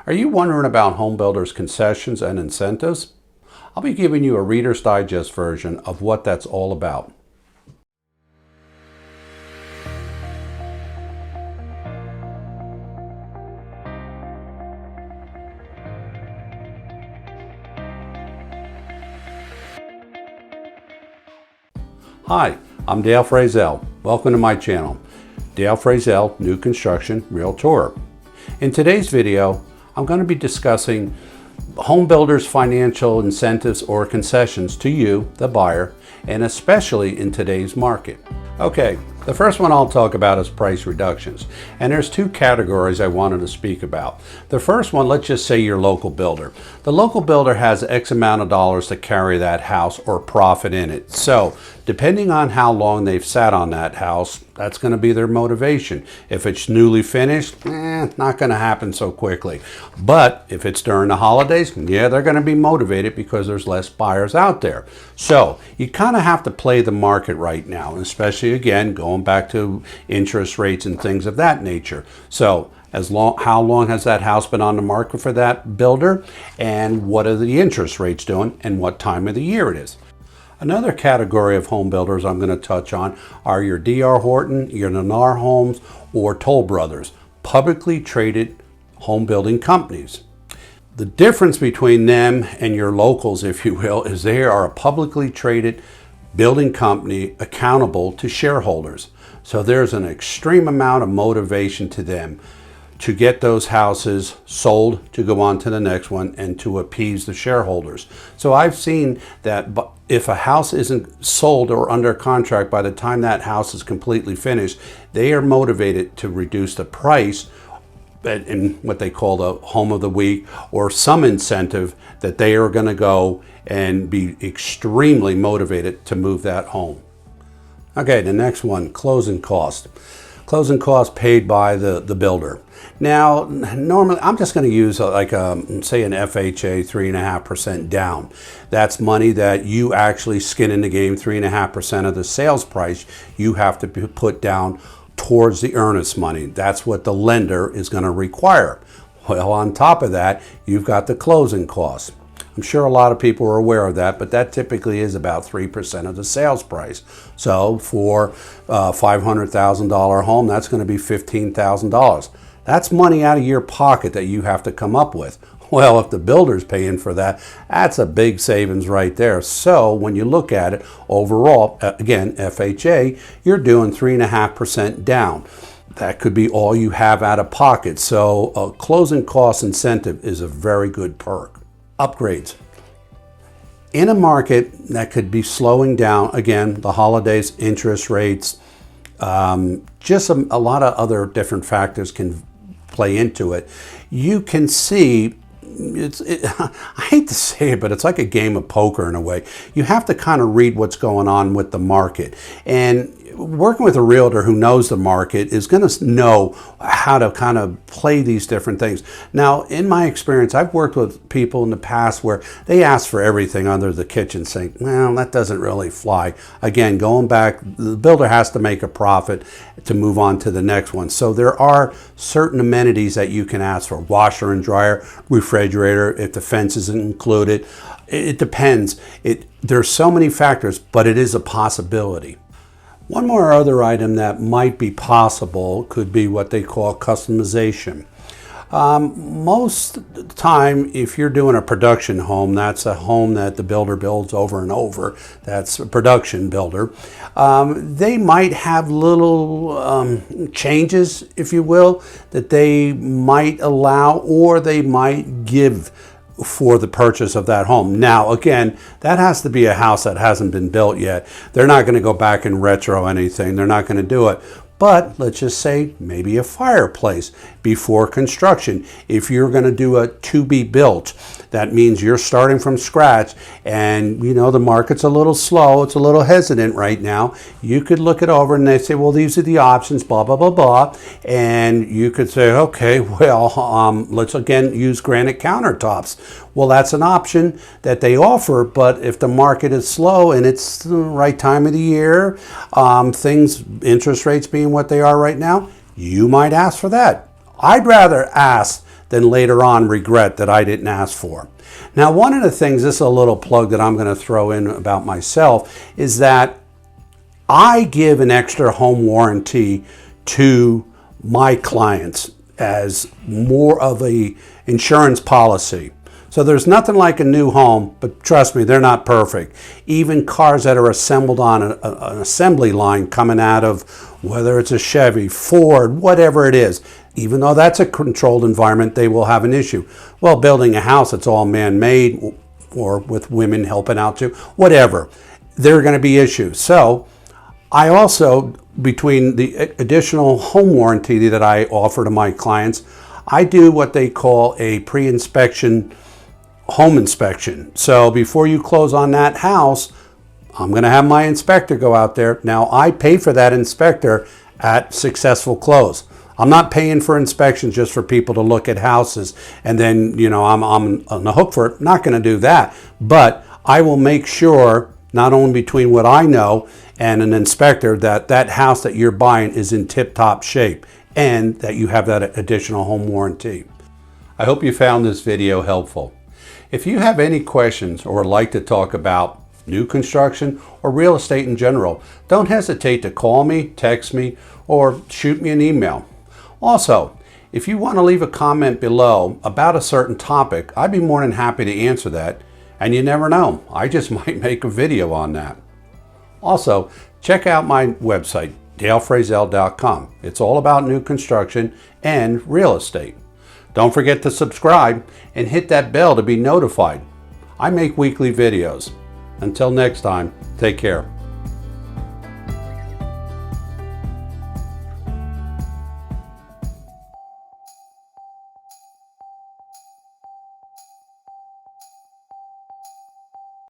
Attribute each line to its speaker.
Speaker 1: Are you wondering about home builders' concessions and incentives? I'll be giving you a Reader's Digest version of what that's all about. Hi, I'm Dale.frazell. Welcome to my channel, Dale.frazell, New Construction Realtor. In today's video, I'm going to be discussing home builders' financial incentives or concessions to you, the buyer, and especially in today's market. Okay, the first one I'll talk about is price reductions. And there's two categories I wanted to speak about. The first one, let's just say your local builder. The local builder has X amount of dollars to carry that house or profit in it. So depending on how long they've sat on that house, that's going to be their motivation. If it's newly finished, not going to happen so quickly. But if it's during the holidays, yeah, they're going to be motivated because there's less buyers out there. So you kind of have to play the market right now, especially again, going back to interest rates and things of that nature. So how long has that house been on the market for that builder? And what are the interest rates doing and what time of the year it is? Another category of home builders I'm going to touch on are your D.R. Horton, your Lennar Homes, or Toll Brothers, publicly traded home building companies. The difference between them and your locals, if you will, is they are a publicly traded building company accountable to shareholders. So there's an extreme amount of motivation to them to get those houses sold, to go on to the next one, and to appease the shareholders. So I've seen that if a house isn't sold or under contract by the time that house is completely finished, they are motivated to reduce the price in what they call the home of the week, or some incentive that they are going to go and be extremely motivated to move that home. Okay, the next one, closing cost. Closing costs paid by the builder. Now, normally, I'm just going to use say an FHA 3.5% down. That's money that you actually skin in the game. 3.5% of the sales price you have to put down towards the earnest money. That's what the lender is going to require. Well, on top of that, you've got the closing costs. I'm sure a lot of people are aware of that, but that typically is about 3% of the sales price. So for a $500,000 home, that's going to be $15,000. That's money out of your pocket that you have to come up with. Well, if the builder's paying for that, that's a big savings right there. So when you look at it overall, again, FHA, you're doing 3.5% down. That could be all you have out of pocket. So a closing cost incentive is a very good perk. Upgrades. In a market that could be slowing down, again, the holidays, interest rates, just a lot of other different factors can play into it. You can see, I hate to say it, but it's like a game of poker in a way. You have to kind of read what's going on with the market. And working with a realtor who knows the market is going to know how to kind of play these different things. Now, in my experience, I've worked with people in the past where they ask for everything under the kitchen sink. Well, that doesn't really fly. Again, going back, the builder has to make a profit to move on to the next one. So there are certain amenities that you can ask for. Washer and dryer, refrigerator, if the fence isn't included. It depends. There's so many factors, but it is a possibility. One more other item that might be possible could be what they call customization. Most of the time, if you're doing a production home, that's a home that the builder builds over and over. That's a production builder. They might have little changes, if you will, that they might allow or they might give for the purchase of that home. Now, again, that has to be a house that hasn't been built yet. They're not going to go back and retro anything. They're not going to do it. But let's just say maybe a fireplace before construction. If you're going to do a to be built, that means you're starting from scratch and you know the market's a little slow, it's a little hesitant right now. You could look it over and they say, well, these are the options, blah, blah, blah, blah. And you could say, okay, well, let's again use granite countertops. Well, that's an option that they offer, but if the market is slow and it's the right time of the year, interest rates being what they are right now, you might ask for that. I'd rather ask then later on regret that I didn't ask for. Now, one of the things, this is a little plug that I'm going to throw in about myself, is that I give an extra home warranty to my clients as more of a insurance policy. So there's nothing like a new home, but trust me, they're not perfect. Even cars that are assembled on an assembly line coming out of, whether it's a Chevy, Ford, whatever it is, even though that's a controlled environment, they will have an issue. Well, building a house that's all man-made or with women helping out too, whatever, there are going to be issues. So I also, between the additional home warranty that I offer to my clients, I do what they call a pre-inspection home inspection. So before you close on that house, I'm going to have my inspector go out there. Now, I pay for that inspector at successful close. I'm not paying for inspections just for people to look at houses and then, I'm on the hook for it. Not going to do that. But I will make sure, not only between what I know and an inspector, that that house that you're buying is in tip-top shape and that you have that additional home warranty. I hope you found this video helpful. If you have any questions or would like to talk about new construction or real estate in general, don't hesitate to call me, text me, or shoot me an email. Also, if you want to leave a comment below about a certain topic, I'd be more than happy to answer that. And you never know, I just might make a video on that. Also, check out my website, dale.frazell.com. It's all about new construction and real estate. Don't forget to subscribe and hit that bell to be notified. I make weekly videos. Until next time, take care.